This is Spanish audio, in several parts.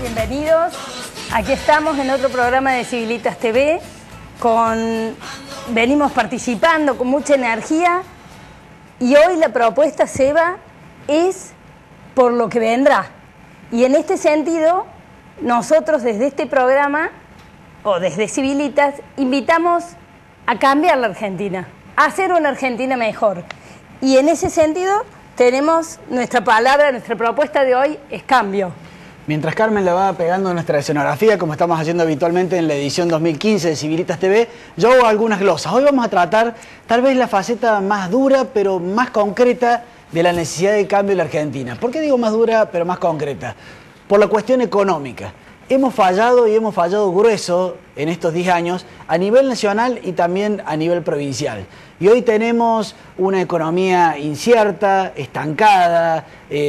Bienvenidos. Aquí estamos en otro programa de Civilitas TV. Venimos participando con mucha energía y hoy la propuesta, Seba, es por lo que vendrá. Y en este sentido, nosotros desde este programa, o desde Civilitas, invitamos a cambiar la Argentina, a hacer una Argentina mejor. Y en ese sentido tenemos nuestra palabra, nuestra propuesta de hoy es cambio. Mientras Carmen le va pegando nuestra escenografía, como estamos haciendo habitualmente en la edición 2015 de Civilitas TV, yo hago algunas glosas. Hoy vamos a tratar tal vez la faceta más dura, pero más concreta de la necesidad de cambio en la Argentina. ¿Por qué digo más dura, pero más concreta? Por la cuestión económica. Hemos fallado y hemos fallado grueso en estos 10 años a nivel nacional y también a nivel provincial. Y hoy tenemos una economía incierta, estancada,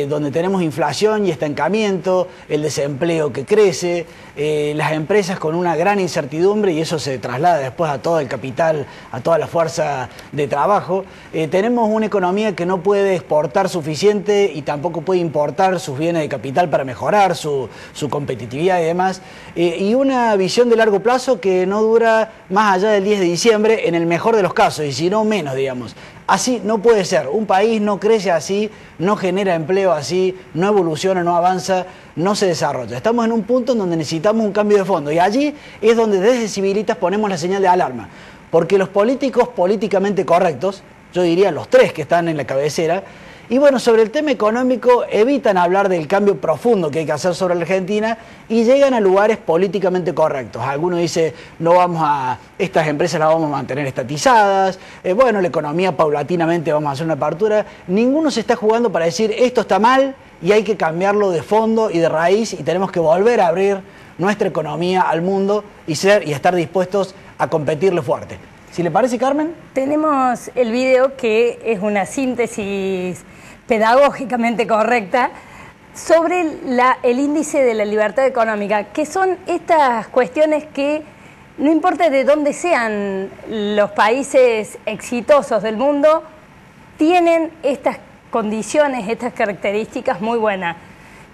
donde tenemos inflación y estancamiento, el desempleo que crece, las empresas con una gran incertidumbre y eso se traslada después a todo el capital, a toda la fuerza de trabajo. Tenemos una economía que no puede exportar suficiente y tampoco puede importar sus bienes de capital para mejorar su competitividad y demás. Y una visión de largo plazo que no dura más allá del 10 de diciembre en el mejor de los casos, y si no menos, digamos. Así no puede ser. Un país no crece así, no genera empleo así, no evoluciona, no avanza, no se desarrolla. Estamos en un punto en donde necesitamos un cambio de fondo y allí es donde desde Civilitas ponemos la señal de alarma. Porque los políticos políticamente correctos, yo diría los tres que están en la cabecera, y bueno, sobre el tema económico evitan hablar del cambio profundo que hay que hacer sobre la Argentina y llegan a lugares políticamente correctos. Algunos dicen, estas empresas las vamos a mantener estatizadas, bueno, la economía paulatinamente vamos a hacer una apertura. Ninguno se está jugando para decir, esto está mal y hay que cambiarlo de fondo y de raíz y tenemos que volver a abrir nuestra economía al mundo y estar dispuestos a competirle fuerte. ¿Si le parece, Carmen? Tenemos el video que es una síntesis pedagógicamente correcta sobre el índice de la libertad económica, que son estas cuestiones que no importa de dónde sean los países exitosos del mundo, tienen estas condiciones, estas características muy buenas.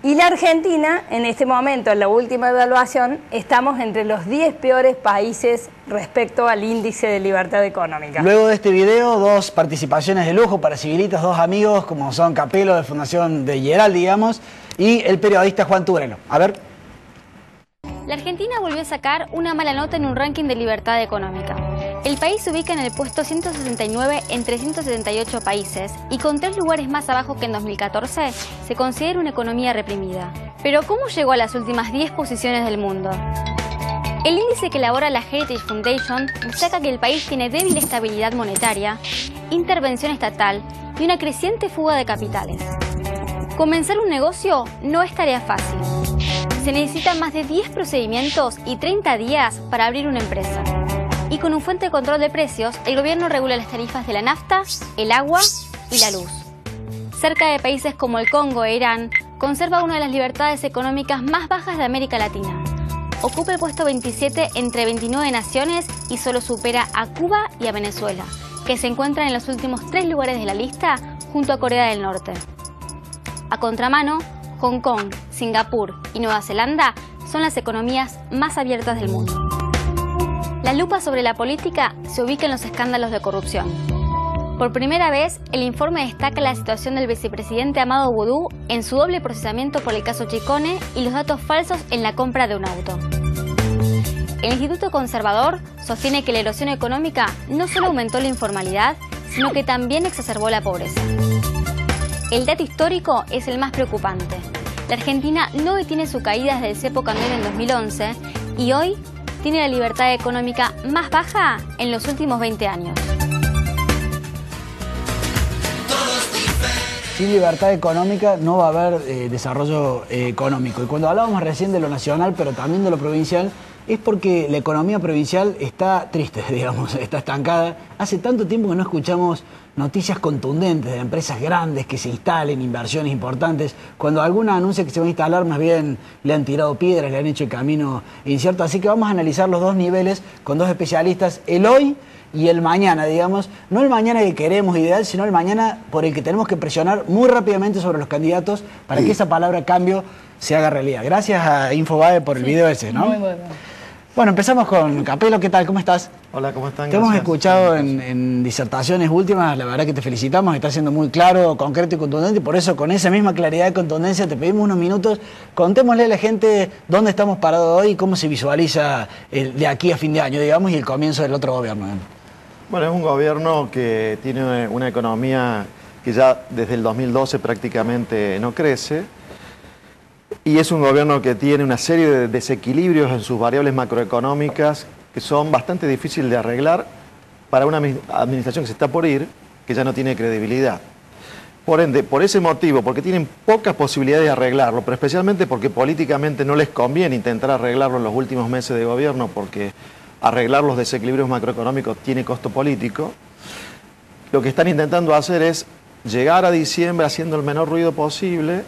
Y la Argentina, en este momento, en la última evaluación, estamos entre los 10 peores países respecto al índice de libertad económica. Luego de este video, dos participaciones de lujo para Civilitas, dos amigos como son Capelo de Fundación de Yeral, digamos, y el periodista Juan Tureno. A ver. La Argentina volvió a sacar una mala nota en un ranking de libertad económica. El país se ubica en el puesto 169 entre 178 países y con 3 lugares más abajo que en 2014 se considera una economía reprimida. Pero ¿cómo llegó a las últimas 10 posiciones del mundo? El índice que elabora la Heritage Foundation destaca que el país tiene débil estabilidad monetaria, intervención estatal y una creciente fuga de capitales. Comenzar un negocio no es tarea fácil. Se necesitan más de 10 procedimientos y 30 días para abrir una empresa. Y con un fuerte control de precios, el gobierno regula las tarifas de la nafta, el agua y la luz. Cerca de países como el Congo e Irán, conserva una de las libertades económicas más bajas de América Latina. Ocupa el puesto 27 entre 29 naciones y solo supera a Cuba y a Venezuela, que se encuentran en los últimos 3 lugares de la lista junto a Corea del Norte. A contramano, Hong Kong, Singapur y Nueva Zelanda son las economías más abiertas del mundo. La lupa sobre la política se ubica en los escándalos de corrupción. Por primera vez, el informe destaca la situación del vicepresidente Amado Boudou en su doble procesamiento por el caso Chicone y los datos falsos en la compra de un auto. El Instituto Conservador sostiene que la erosión económica no solo aumentó la informalidad, sino que también exacerbó la pobreza. El dato histórico es el más preocupante. La Argentina no detiene su caída desde el cepo cambiario en 2011 y hoy tiene la libertad económica más baja en los últimos 20 años. Sin libertad económica no va a haber desarrollo económico. Y cuando hablábamos recién de lo nacional, pero también de lo provincial, es porque la economía provincial está triste, digamos, está estancada. Hace tanto tiempo que no escuchamos noticias contundentes de empresas grandes que se instalen, inversiones importantes. Cuando alguna anuncia que se va a instalar, más bien le han tirado piedras, le han hecho el camino incierto. Así que vamos a analizar los dos niveles con dos especialistas, el hoy y el mañana, digamos, no el mañana que queremos ideal, sino el mañana por el que tenemos que presionar muy rápidamente sobre los candidatos para que esa palabra cambio se haga realidad. Gracias a Infobae por el video ese, ¿no? Muy bueno. Bueno, empezamos con Capello. ¿Qué tal? ¿Cómo estás? Hola, ¿cómo están? Te hemos Gracias. escuchado en disertaciones últimas, la verdad que te felicitamos, estás siendo muy claro, concreto y contundente, por eso con esa misma claridad y contundencia te pedimos unos minutos, contémosle a la gente dónde estamos parados hoy y cómo se visualiza de aquí a fin de año, digamos, y el comienzo del otro gobierno. Bueno, es un gobierno que tiene una economía que ya desde el 2012 prácticamente no crece, y es un gobierno que tiene una serie de desequilibrios en sus variables macroeconómicas que son bastante difíciles de arreglar para una administración que se está por ir, que ya no tiene credibilidad. Por ende, por ese motivo, porque tienen pocas posibilidades de arreglarlo, pero especialmente porque políticamente no les conviene intentar arreglarlo en los últimos meses de gobierno, porque arreglar los desequilibrios macroeconómicos tiene costo político, lo que están intentando hacer es llegar a diciembre haciendo el menor ruido posible,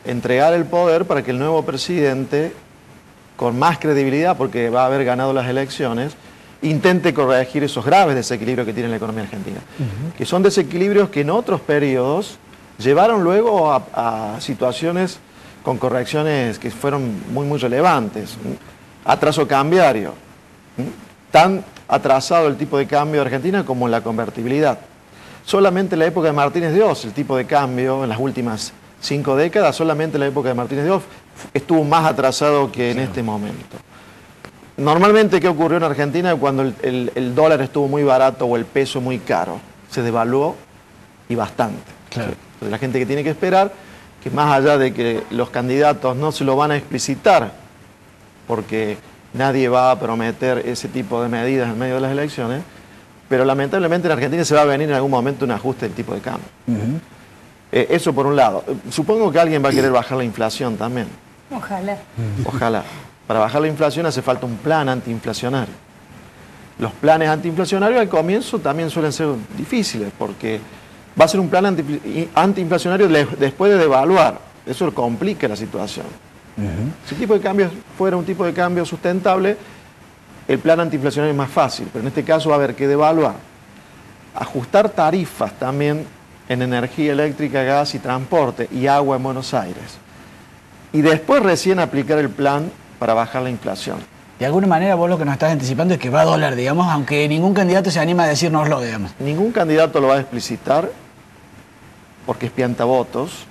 entregar el poder para que el nuevo presidente, con más credibilidad, porque va a haber ganado las elecciones, intente corregir esos graves desequilibrios que tiene la economía argentina. Que son desequilibrios que en otros periodos llevaron luego a situaciones con correcciones que fueron muy relevantes. Atraso cambiario. Tan atrasado el tipo de cambio de Argentina como la convertibilidad. Solamente en la época de Martínez de Oz, el tipo de cambio en las últimas 5 décadas, solamente en la época de Martínez de Oz estuvo más atrasado que en este momento. Normalmente, ¿qué ocurrió en Argentina cuando el dólar estuvo muy barato o el peso muy caro? Se devaluó y bastante. Claro. Entonces, la gente que tiene que esperar, que más allá de que los candidatos no se lo van a explicitar, porque nadie va a prometer ese tipo de medidas en medio de las elecciones, pero lamentablemente en Argentina se va a venir en algún momento un ajuste del tipo de cambio. Eso por un lado. Supongo que alguien va a querer bajar la inflación también. Ojalá. Ojalá. Para bajar la inflación hace falta un plan antiinflacionario. Los planes antiinflacionarios al comienzo también suelen ser difíciles, porque va a ser un plan antiinflacionario después de devaluar. Eso complica la situación. Si el tipo de cambio fuera un tipo de cambio sustentable, el plan antiinflacionario es más fácil, pero en este caso va a haber que devaluar. Ajustar tarifas también en energía eléctrica, gas y transporte y agua en Buenos Aires. Y después recién aplicar el plan para bajar la inflación. De alguna manera vos lo que nos estás anticipando es que va a dólar, digamos, aunque ningún candidato se anima a decírnoslo, digamos. Ningún candidato lo va a explicitar porque es piantavotos,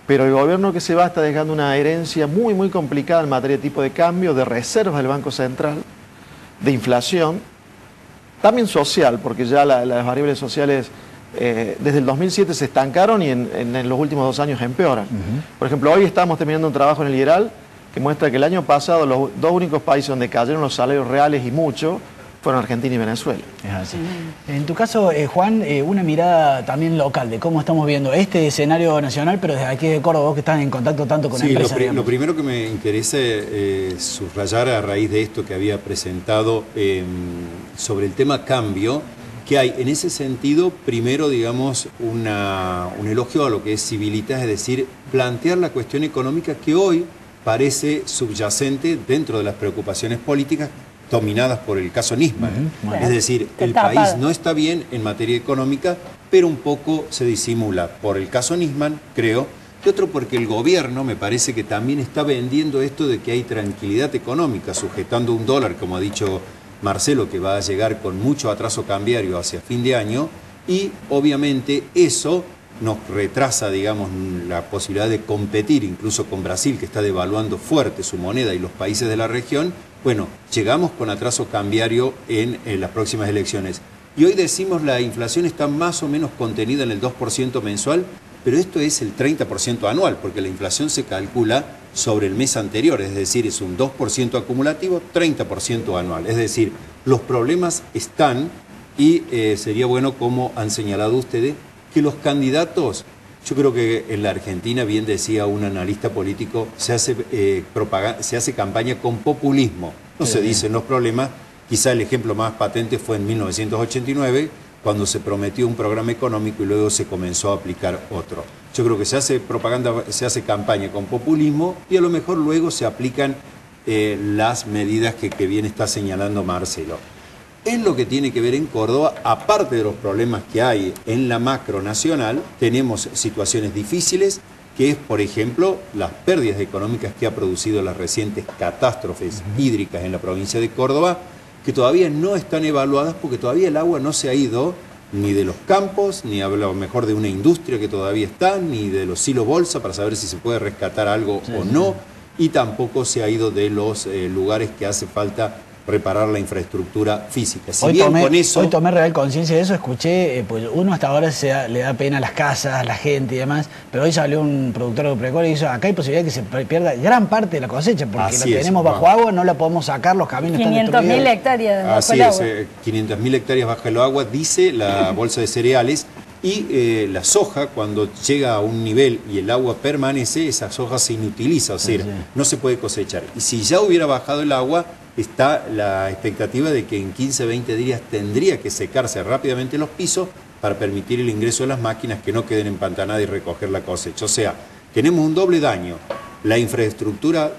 pero el gobierno que se va está dejando una herencia muy complicada en materia de tipo de cambio, de reservas del Banco Central, de inflación, también social, porque ya las variables sociales desde el 2007 se estancaron y en los últimos 2 años empeoran. Por ejemplo, hoy estamos terminando un trabajo en el IERAL que muestra que el año pasado los 2 únicos países donde cayeron los salarios reales y mucho fueron Argentina y Venezuela. Es así. En tu caso, Juan, una mirada también local de cómo estamos viendo este escenario nacional, pero desde aquí de Córdoba, vos que estás en contacto tanto con empresas. Lo primero que me interesa subrayar a raíz de esto que había presentado sobre el tema cambio, que hay en ese sentido, primero, digamos, un elogio a lo que es Civilitas, es decir, plantear la cuestión económica que hoy parece subyacente dentro de las preocupaciones políticas dominadas por el caso Nisman. Es decir, el país no está bien en materia económica, pero un poco se disimula por el caso Nisman, creo, y otro porque el gobierno me parece que también está vendiendo esto de que hay tranquilidad económica, sujetando un dólar, como ha dicho Marcelo, que va a llegar con mucho atraso cambiario hacia fin de año, y obviamente eso nos retrasa, digamos, la posibilidad de competir incluso con Brasil, que está devaluando fuerte su moneda, y los países de la región. Bueno, llegamos con atraso cambiario en las próximas elecciones. Y hoy decimos la inflación está más o menos contenida en el 2% mensual, pero esto es el 30% anual, porque la inflación se calcula sobre el mes anterior, es decir, es un 2% acumulativo, 30% anual. Es decir, los problemas están y sería bueno, como han señalado ustedes, que los candidatos, yo creo que en la Argentina, bien decía un analista político, se hace campaña con populismo. No se dicen los problemas. Quizá el ejemplo más patente fue en 1989, cuando se prometió un programa económico y luego se comenzó a aplicar otro. Yo creo que se hace campaña con populismo y a lo mejor luego se aplican las medidas que bien está señalando Marcelo. En lo que tiene que ver en Córdoba, aparte de los problemas que hay en la macro nacional, tenemos situaciones difíciles, que es, por ejemplo, las pérdidas económicas que ha producido las recientes catástrofes hídricas en la provincia de Córdoba, que todavía no están evaluadas porque todavía el agua no se ha ido ni de los campos, ni a lo mejor de una industria que todavía está, ni de los silos bolsa para saber si se puede rescatar algo o no, y tampoco se ha ido de los lugares que hace falta reparar la infraestructura física. Si hoy bien tomé, con eso... hoy tomé real conciencia de eso, escuché, pues uno hasta ahora le da pena a las casas, a la gente y demás, pero hoy salió un productor agropecuario y dijo, acá hay posibilidad de que se pierda gran parte de la cosecha, porque Así la tenemos bajo agua, no la podemos sacar, los caminos están 500.000 hectáreas bajo Así el agua. es, 500.000 hectáreas bajo el agua, dice la bolsa de cereales, y la soja, cuando llega a un nivel y el agua permanece, esa soja se inutiliza, o sea, no se puede cosechar. Y si ya hubiera bajado el agua, está la expectativa de que en 15, 20 días tendría que secarse rápidamente los pisos para permitir el ingreso de las máquinas que no queden empantanadas y recoger la cosecha. O sea, tenemos un doble daño. La infraestructura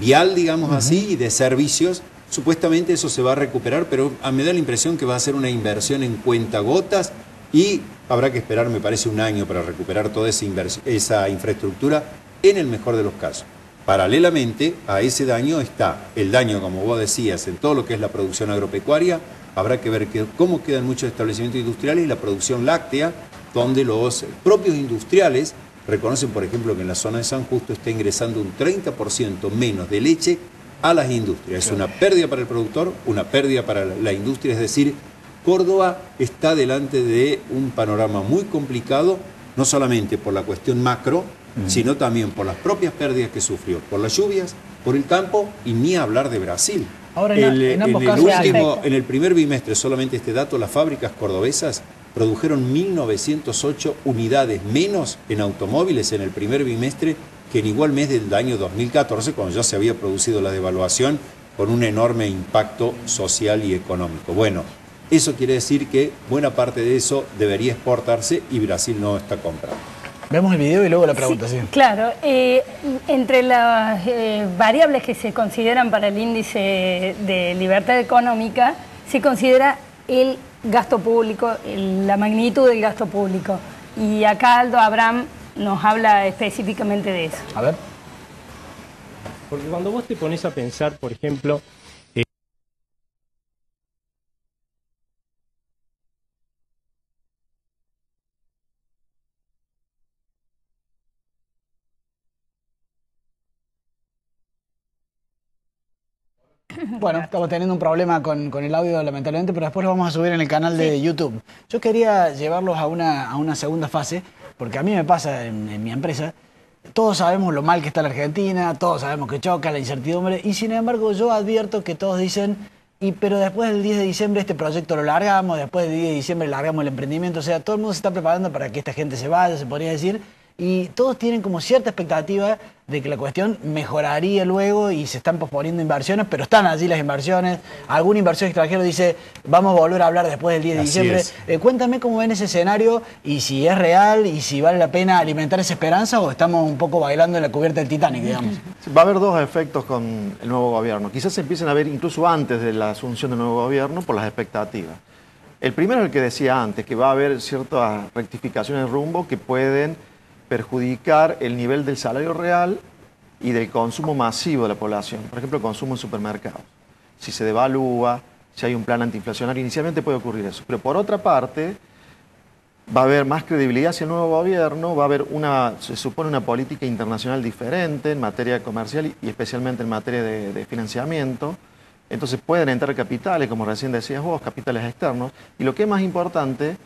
vial, digamos así, y de servicios. Supuestamente eso se va a recuperar, pero me da la impresión que va a ser una inversión en cuentagotas y habrá que esperar, me parece, un año para recuperar toda esa infraestructura en el mejor de los casos. Paralelamente a ese daño está el daño, como vos decías, en todo lo que es la producción agropecuaria. Habrá que ver cómo quedan muchos establecimientos industriales y la producción láctea, donde los propios industriales reconocen, por ejemplo, que en la zona de San Justo está ingresando un 30% menos de leche a las industrias. Es una pérdida para el productor, una pérdida para la industria, es decir, Córdoba está delante de un panorama muy complicado, no solamente por la cuestión macro, sino también por las propias pérdidas que sufrió, por las lluvias, por el campo y ni hablar de Brasil. Ahora, en ambos casos en el primer bimestre, solamente este dato, las fábricas cordobesas produjeron 1.908 unidades menos en automóviles en el primer bimestre que en igual mes del año 2014, cuando ya se había producido la devaluación, con un enorme impacto social y económico. Bueno, eso quiere decir que buena parte de eso debería exportarse y Brasil no está comprando. Vemos el video y luego la pregunta, sí. Claro, entre las variables que se consideran para el índice de libertad económica, se considera el gasto público, la magnitud del gasto público. Y acá Aldo Abraham nos habla específicamente de eso. A ver. Porque cuando vos te pones a pensar, por ejemplo, Bueno, estamos teniendo un problema con el audio, lamentablemente, pero después lo vamos a subir en el canal de YouTube. Yo quería llevarlos a una segunda fase, porque a mí me pasa en mi empresa, todos sabemos lo mal que está la Argentina, todos sabemos que choca, la incertidumbre, y sin embargo yo advierto que todos dicen, pero después del 10 de diciembre este proyecto lo largamos, después del 10 de diciembre largamos el emprendimiento, o sea, todo el mundo se está preparando para que esta gente se vaya, se podría decir, y todos tienen como cierta expectativa de que la cuestión mejoraría luego y se están posponiendo inversiones, pero están allí las inversiones. Algún inversor extranjero dice, vamos a volver a hablar después del 10 de diciembre. Cuéntame cómo ven ese escenario y si es real y si vale la pena alimentar esa esperanza o estamos un poco bailando en la cubierta del Titanic, digamos. Va a haber dos efectos con el nuevo gobierno. Quizás se empiecen a ver incluso antes de la asunción del nuevo gobierno por las expectativas. El primero es el que decía antes, que va a haber ciertas rectificaciones de rumbo que pueden perjudicar el nivel del salario real y del consumo masivo de la población. Por ejemplo, el consumo en supermercados. Si se devalúa, si hay un plan antiinflacionario, inicialmente puede ocurrir eso. Pero por otra parte, va a haber más credibilidad hacia el nuevo gobierno, va a haber se supone una política internacional diferente en materia comercial y especialmente en materia de financiamiento. Entonces pueden entrar capitales, como recién decías vos, capitales externos. Y lo que es más importante,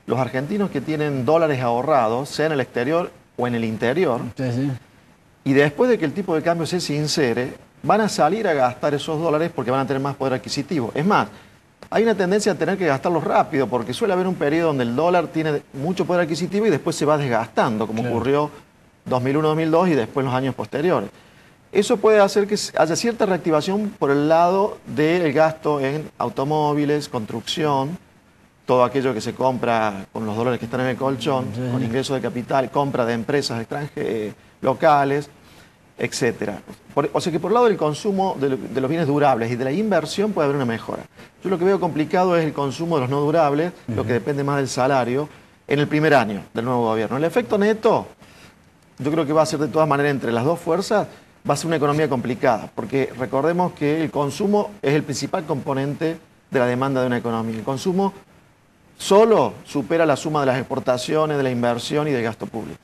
los argentinos que tienen dólares ahorrados, sea en el exterior o en el interior, y después de que el tipo de cambio se sincere, van a salir a gastar esos dólares porque van a tener más poder adquisitivo. Es más, hay una tendencia a tener que gastarlos rápido, porque suele haber un periodo donde el dólar tiene mucho poder adquisitivo y después se va desgastando, como ocurrió 2001-2002 y después en los años posteriores. Eso puede hacer que haya cierta reactivación por el lado del gasto en automóviles, construcción, todo aquello que se compra con los dólares que están en el colchón, con ingresos de capital, compra de empresas extranjeras, locales. etcétera. O sea que por el lado del consumo de los bienes durables y de la inversión puede haber una mejora. Yo lo que veo complicado es el consumo de los no durables, lo que depende más del salario, en el primer año del nuevo gobierno. El efecto neto, yo creo que va a ser de todas maneras entre las dos fuerzas, va a ser una economía complicada, porque recordemos que el consumo es el principal componente de la demanda de una economía. El consumo solo supera la suma de las exportaciones, de la inversión y del gasto público.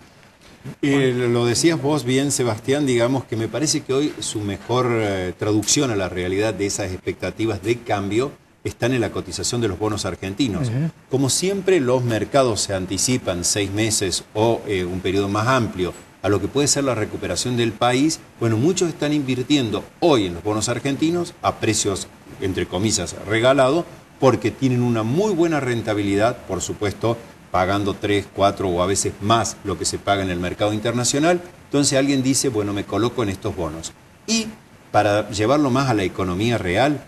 Lo decías vos bien, Sebastián, digamos que me parece que hoy su mejor traducción a la realidad de esas expectativas de cambio están en la cotización de los bonos argentinos. Como siempre, los mercados se anticipan 6 meses o un periodo más amplio a lo que puede ser la recuperación del país. Bueno, muchos están invirtiendo hoy en los bonos argentinos a precios, entre comillas, regalados, porque tienen una muy buena rentabilidad, por supuesto, pagando 3, 4 o a veces más lo que se paga en el mercado internacional. Entonces alguien dice, bueno, me coloco en estos bonos. Y para llevarlo más a la economía real,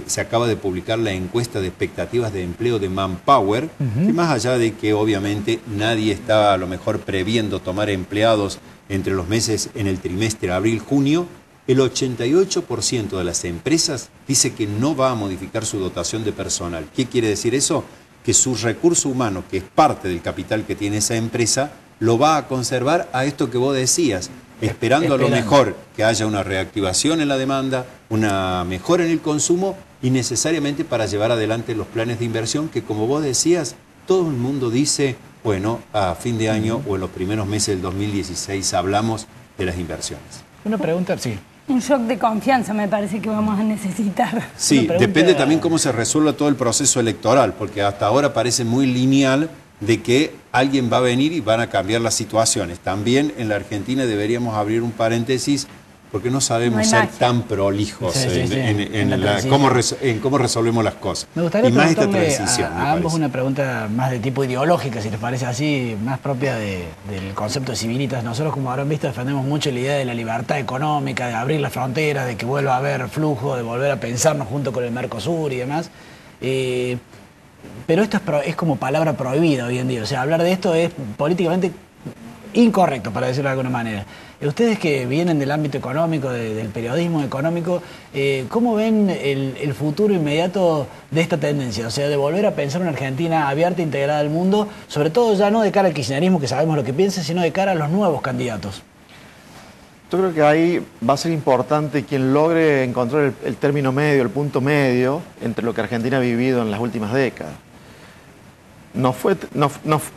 se acaba de publicar la encuesta de expectativas de empleo de Manpower, que más allá de que obviamente nadie estaba a lo mejor previendo tomar empleados entre los meses en el trimestre abril-junio, el 88% de las empresas dice que no va a modificar su dotación de personal. ¿Qué quiere decir eso? Que su recurso humano, que es parte del capital que tiene esa empresa, lo va a conservar a esto que vos decías, esperando a lo mejor que haya una reactivación en la demanda, una mejora en el consumo y necesariamente para llevar adelante los planes de inversión que, como vos decías, todo el mundo dice, bueno, a fin de año o en los primeros meses del 2016 hablamos de las inversiones. Una pregunta, sí. Un shock de confianza me parece que vamos a necesitar. Sí, depende también cómo se resuelva todo el proceso electoral, porque hasta ahora parece muy lineal de que alguien va a venir y van a cambiar las situaciones. También en la Argentina deberíamos abrir un paréntesis porque no sabemos ser tan prolijos en cómo resolvemos las cosas. Me gustaría preguntarle a ambos una pregunta más de tipo ideológica, si les parece así, más propia del concepto de civilitas. Nosotros, como habrán visto, defendemos mucho la idea de la libertad económica, de abrir las fronteras, de que vuelva a haber flujo, de volver a pensarnos junto con el Mercosur y demás. Pero esto es como palabra prohibida hoy en día. O sea, hablar de esto es políticamente incorrecto, para decirlo de alguna manera. Ustedes que vienen del ámbito económico, del periodismo económico, ¿cómo ven el futuro inmediato de esta tendencia? O sea, de volver a pensar una Argentina abierta e integrada al mundo, sobre todo ya no de cara al kirchnerismo, que sabemos lo que piensa, sino de cara a los nuevos candidatos. Yo creo que ahí va a ser importante quien logre encontrar el término medio, el punto medio entre lo que Argentina ha vivido en las últimas décadas. Nos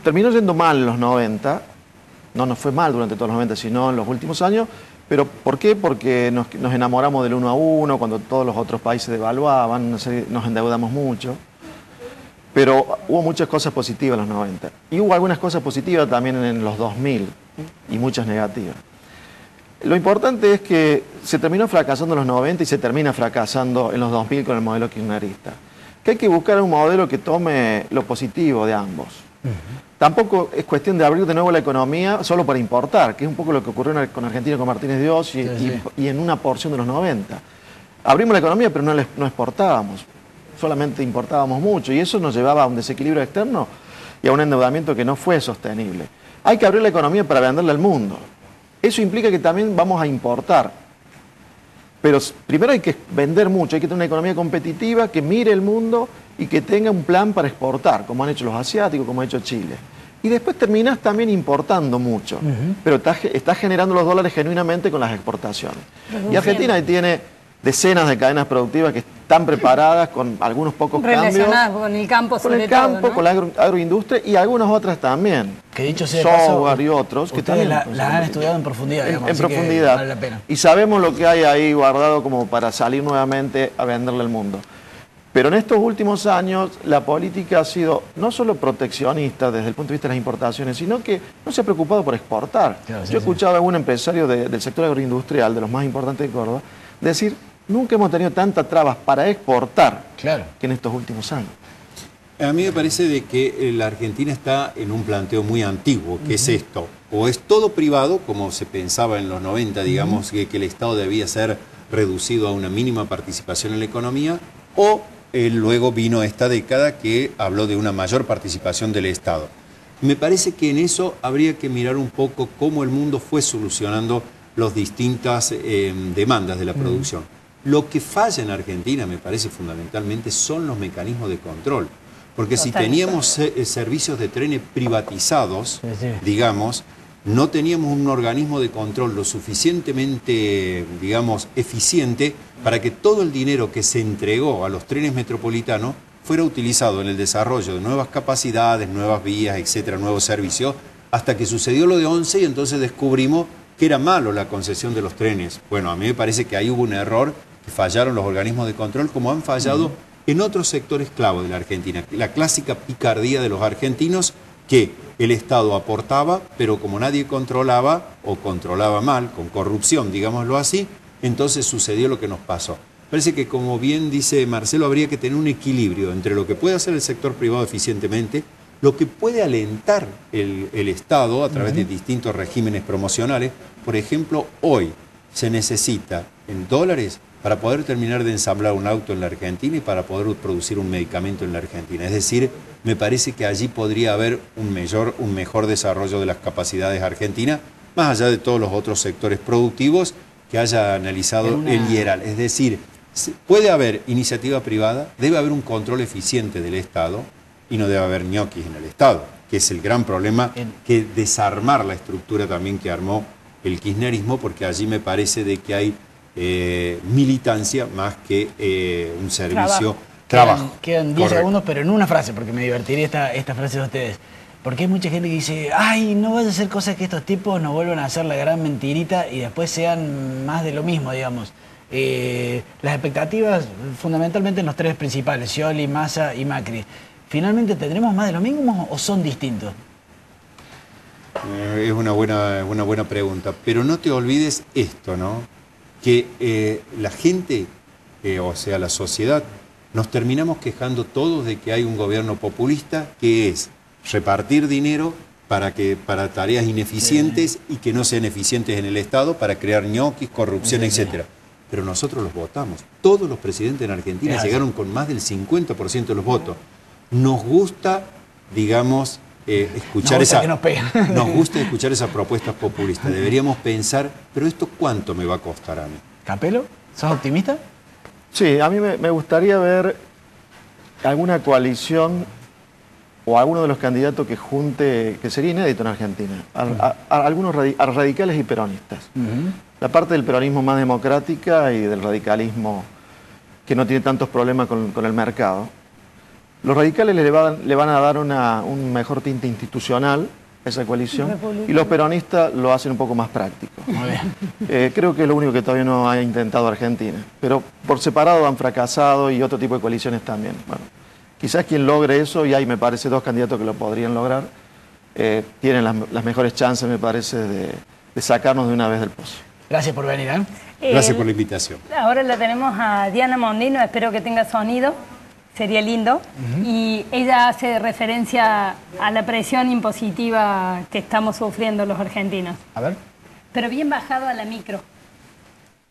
terminó yendo mal en los 90, no nos fue mal durante todos los 90, sino en los últimos años. ¿Pero por qué? Porque nos enamoramos del 1 a 1, cuando todos los otros países devaluaban, nos endeudamos mucho. Pero hubo muchas cosas positivas en los 90. Y hubo algunas cosas positivas también en los 2000 y muchas negativas. Lo importante es que se terminó fracasando en los 90 y se termina fracasando en los 2000 con el modelo kirchnerista. Que hay que buscar un modelo que tome lo positivo de ambos. Tampoco es cuestión de abrir de nuevo la economía solo para importar, que es un poco lo que ocurrió con Argentina con Martínez de Oz y en una porción de los 90. Abrimos la economía pero no exportábamos, solamente importábamos mucho y eso nos llevaba a un desequilibrio externo y a un endeudamiento que no fue sostenible. Hay que abrir la economía para venderle al mundo. Eso implica que también vamos a importar. Pero primero hay que vender mucho, hay que tener una economía competitiva que mire el mundo y que tenga un plan para exportar, como han hecho los asiáticos, como ha hecho Chile. Y después terminás también importando mucho, pero estás generando los dólares genuinamente con las exportaciones. Y Argentina tiene decenas de cadenas productivas que están preparadas con algunos pocos cambios. Relacionadas con el campo, sobre todo, ¿no? Con la agroindustria y algunas otras también. Que dicho sea de software y otros. Que también las han estudiado en profundidad, digamos, en profundidad. Vale la pena. Y sabemos lo que hay ahí guardado como para salir nuevamente a venderle al mundo. Pero en estos últimos años la política ha sido no solo proteccionista desde el punto de vista de las importaciones, sino que no se ha preocupado por exportar. Claro, Yo he escuchado a algún empresario del sector agroindustrial, de los más importantes de Córdoba, decir, nunca hemos tenido tantas trabas para exportar que en estos últimos años. A mí me parece de que la Argentina está en un planteo muy antiguo, que es esto, o es todo privado, como se pensaba en los 90, digamos, que el Estado debía ser reducido a una mínima participación en la economía, o luego vino esta década que habló de una mayor participación del Estado. Me parece que en eso habría que mirar un poco cómo el mundo fue solucionando las distintas demandas de la producción. Lo que falla en Argentina, me parece fundamentalmente, son los mecanismos de control. Porque si teníamos servicios de trenes privatizados, digamos, no teníamos un organismo de control lo suficientemente, digamos, eficiente para que todo el dinero que se entregó a los trenes metropolitanos fuera utilizado en el desarrollo de nuevas capacidades, nuevas vías, etcétera, nuevos servicios, hasta que sucedió lo de 11 y entonces descubrimos que era malo la concesión de los trenes. Bueno, a mí me parece que ahí hubo un error, que fallaron los organismos de control, como han fallado en otros sectores clave de la Argentina. La clásica picardía de los argentinos, que el Estado aportaba, pero como nadie controlaba, o controlaba mal, con corrupción, digámoslo así, entonces sucedió lo que nos pasó. Parece que, como bien dice Marcelo, habría que tener un equilibrio entre lo que puede hacer el sector privado eficientemente, lo que puede alentar el Estado a través de distintos regímenes promocionales. Por ejemplo, hoy se necesita en dólares para poder terminar de ensamblar un auto en la Argentina y para poder producir un medicamento en la Argentina. Es decir, me parece que allí podría haber un mejor desarrollo de las capacidades argentinas, más allá de todos los otros sectores productivos que haya analizado el IERAL. Es decir, puede haber iniciativa privada, debe haber un control eficiente del Estado y no debe haber ñoquis en el Estado, que es el gran problema, que desarmar la estructura también que armó el kirchnerismo, porque allí me parece de que hay militancia más que un servicio, trabajo. Quedan 10 segundos, pero en una frase, porque me divertiría esta frase de ustedes. Porque hay mucha gente que dice, ay, no vaya a hacer cosas que estos tipos nos vuelvan a hacer la gran mentirita y después sean más de lo mismo, digamos. Las expectativas, fundamentalmente en los tres principales, Scioli, Massa y Macri. ¿Finalmente tendremos más de lo mismo o son distintos? Es una buena pregunta, pero no te olvides esto, ¿no? Que la gente, o sea, la sociedad, nos terminamos quejando todos de que hay un gobierno populista que es repartir dinero para tareas ineficientes y que no sean eficientes en el Estado, para crear ñoquis, corrupción, etcétera. Pero nosotros los votamos. Todos los presidentes en Argentina llegaron con más del 50% de los votos. Nos gusta, digamos, nos gusta escuchar esas propuestas populistas. Deberíamos pensar, pero ¿esto cuánto me va a costar a mí? ¿Capelo? ¿Sos optimista? Sí, a mí me gustaría ver alguna coalición o alguno de los candidatos que junte, que sería inédito en Argentina, algunos radicales y peronistas. La parte del peronismo más democrática y del radicalismo que no tiene tantos problemas con el mercado. Los radicales le van a dar un mejor tinte institucional a esa coalición y los peronistas lo hacen un poco más práctico. Muy bien. Creo que es lo único que todavía no ha intentado Argentina. Pero por separado han fracasado y otro tipo de coaliciones también. Bueno, quizás quien logre eso, y hay, me parece, dos candidatos que lo podrían lograr, tienen las mejores chances, me parece, de sacarnos de una vez del pozo. Gracias por venir, ¿eh? Gracias por la invitación. Ahora la tenemos a Diana Mondino, espero que tenga sonido. Sería lindo. Y ella hace referencia a la presión impositiva que estamos sufriendo los argentinos. A ver. Pero bien bajado a la micro.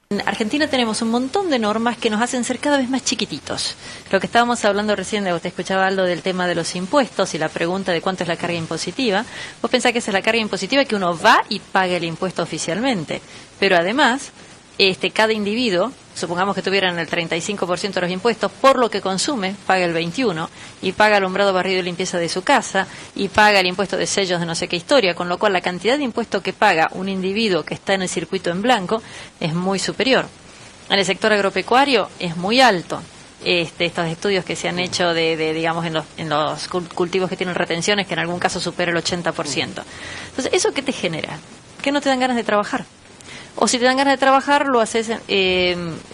En Argentina tenemos un montón de normas que nos hacen ser cada vez más chiquititos. Lo que estábamos hablando recién, usted escuchaba algo del tema de los impuestos y la pregunta de cuánto es la carga impositiva. Vos pensás que esa es la carga impositiva que uno va y paga el impuesto oficialmente. Pero además, cada individuo, supongamos que tuvieran el 35% de los impuestos, por lo que consume, paga el 21%, y paga alumbrado, barrido y limpieza de su casa, y paga el impuesto de sellos de no sé qué historia, con lo cual la cantidad de impuestos que paga un individuo que está en el circuito en blanco es muy superior. En el sector agropecuario es muy alto. Estos estudios que se han hecho digamos, en los cultivos que tienen retenciones, que en algún caso supera el 80%. Entonces, ¿eso qué te genera? Que no te dan ganas de trabajar. O si te dan ganas de trabajar, lo haces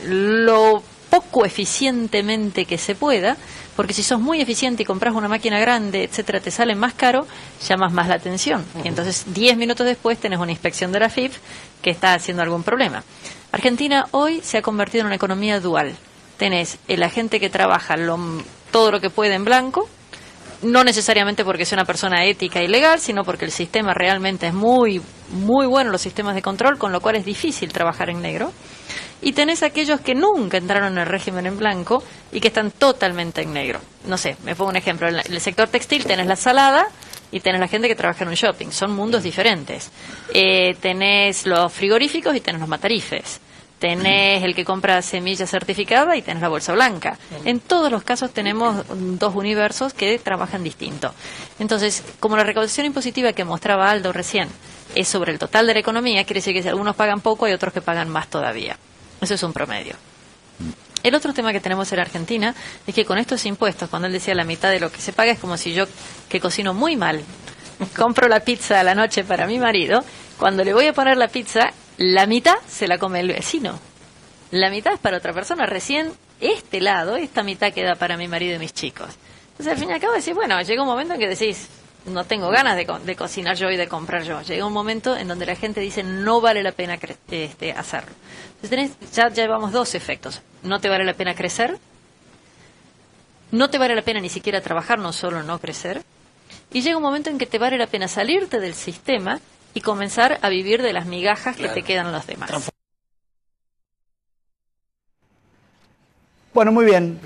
lo poco eficientemente que se pueda, porque si sos muy eficiente y compras una máquina grande, etcétera, te sale más caro, llamas más la atención. Y entonces 10 minutos después tenés una inspección de la FIP que está haciendo algún problema. Argentina hoy se ha convertido en una economía dual. Tenés el agente que trabaja todo lo que puede en blanco, no necesariamente porque sea una persona ética y legal, sino porque el sistema realmente es muy, muy bueno, los sistemas de control, con lo cual es difícil trabajar en negro. Y tenés aquellos que nunca entraron en el régimen en blanco y que están totalmente en negro. No sé, me pongo un ejemplo. En el sector textil tenés la salada, y tenés la gente que trabaja en un shopping. Son mundos diferentes. Tenés los frigoríficos y tenés los matarifes. Tenés el que compra semilla certificada y tenés la bolsa blanca. En todos los casos tenemos dos universos que trabajan distinto. Entonces, como la recaudación impositiva que mostraba Aldo recién es sobre el total de la economía, quiere decir que si algunos pagan poco, hay otros que pagan más todavía. Eso es un promedio. El otro tema que tenemos en Argentina es que con estos impuestos, cuando él decía la mitad de lo que se paga, es como si yo, que cocino muy mal, compro la pizza a la noche para mi marido, cuando le voy a poner la pizza, la mitad se la come el vecino. La mitad es para otra persona. Recién este lado, esta mitad queda para mi marido y mis chicos. Entonces, al fin y al cabo, decís, bueno, llega un momento en que decís, no tengo ganas de cocinar yo y de comprar yo. Llega un momento en donde la gente dice, no vale la pena hacerlo. Entonces, ya llevamos dos efectos. No te vale la pena crecer, no te vale la pena ni siquiera trabajar, no solo no crecer, y llega un momento en que te vale la pena salirte del sistema y comenzar a vivir de las migajas que te quedan los demás. Bueno, muy bien.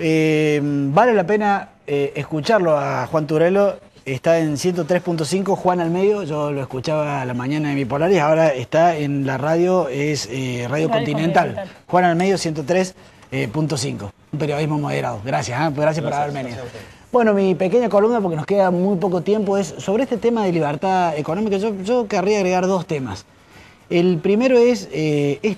Vale la pena escucharlo a Juan Turelo. Está en 103.5, Juan al medio. Yo lo escuchaba a la mañana de mi Polaris. Ahora está en la radio, es Radio Continental. Juan al medio, 103.5. Un periodismo moderado. Gracias, gracias por haberme venido. Bueno, mi pequeña columna, porque nos queda muy poco tiempo, es sobre este tema de libertad económica. Yo querría agregar dos temas. El primero es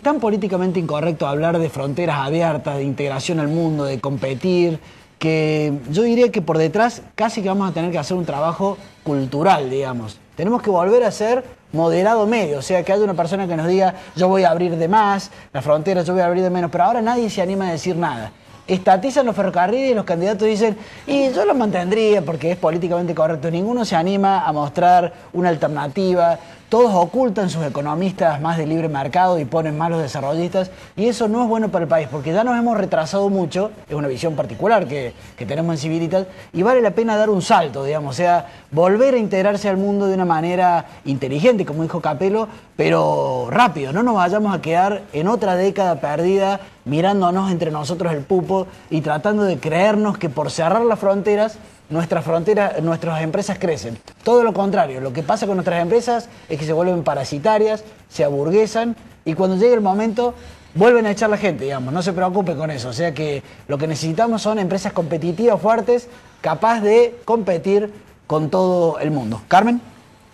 tan políticamente incorrecto hablar de fronteras abiertas, de integración al mundo, de competir, que yo diría que por detrás casi que vamos a tener que hacer un trabajo cultural, digamos. Tenemos que volver a ser moderado medio, o sea, que haya una persona que nos diga, yo voy a abrir de más, las fronteras yo voy a abrir de menos, pero ahora nadie se anima a decir nada. Estatizan los ferrocarriles y los candidatos dicen, y yo los mantendría porque es políticamente correcto. Ninguno se anima a mostrar una alternativa. Todos ocultan sus economistas más de libre mercado y ponen más los desarrollistas. Y eso no es bueno para el país porque ya nos hemos retrasado mucho. Es una visión particular que tenemos en Civilitas. Y vale la pena dar un salto, digamos. O sea, volver a integrarse al mundo de una manera inteligente, como dijo Capello, pero rápido. No nos vayamos a quedar en otra década perdida mirándonos entre nosotros el pupo y tratando de creernos que por cerrar las fronteras, nuestras empresas crecen. Todo lo contrario, lo que pasa con nuestras empresas es que se vuelven parasitarias, se aburguesan y cuando llegue el momento vuelven a echar la gente, digamos. No se preocupe con eso. O sea que lo que necesitamos son empresas competitivas fuertes, capaces de competir con todo el mundo. Carmen.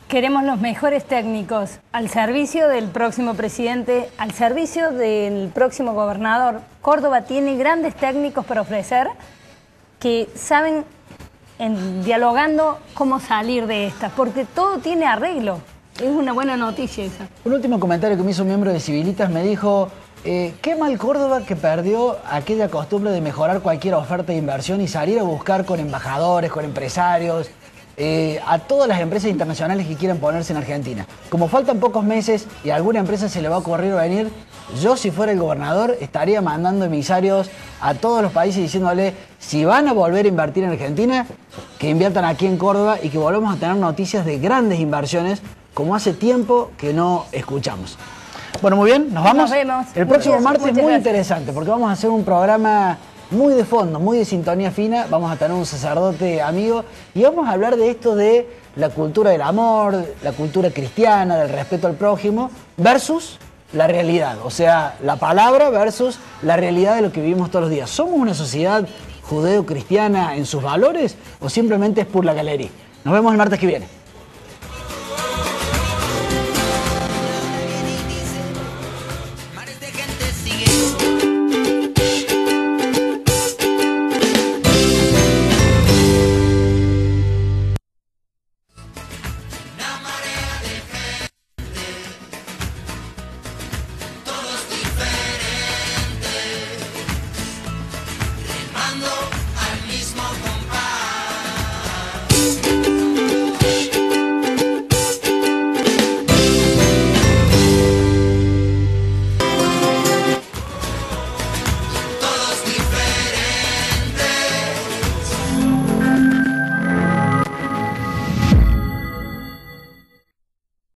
Queremos los mejores técnicos al servicio del próximo presidente, al servicio del próximo gobernador. Córdoba tiene grandes técnicos para ofrecer que saben, dialogando, cómo salir de estas, porque todo tiene arreglo. Es una buena noticia esa. Un último comentario que me hizo un miembro de Civilitas me dijo, qué mal Córdoba que perdió aquella costumbre de mejorar cualquier oferta de inversión y salir a buscar con embajadores, con empresarios, a todas las empresas internacionales que quieran ponerse en Argentina. Como faltan pocos meses y a alguna empresa se le va a ocurrir venir, yo si fuera el gobernador estaría mandando emisarios a todos los países diciéndole si van a volver a invertir en Argentina, que inviertan aquí en Córdoba y que volvamos a tener noticias de grandes inversiones como hace tiempo que no escuchamos. Bueno, muy bien, nos vamos. Nos vemos. El próximo martes muy interesante porque vamos a hacer un programa muy de fondo, muy de sintonía fina. Vamos a tener un sacerdote amigo y vamos a hablar de esto de la cultura del amor, la cultura cristiana, del respeto al prójimo, versus la realidad. O sea, la palabra versus la realidad de lo que vivimos todos los días. ¿Somos una sociedad judeo-cristiana en sus valores o simplemente es por la galería? Nos vemos el martes que viene.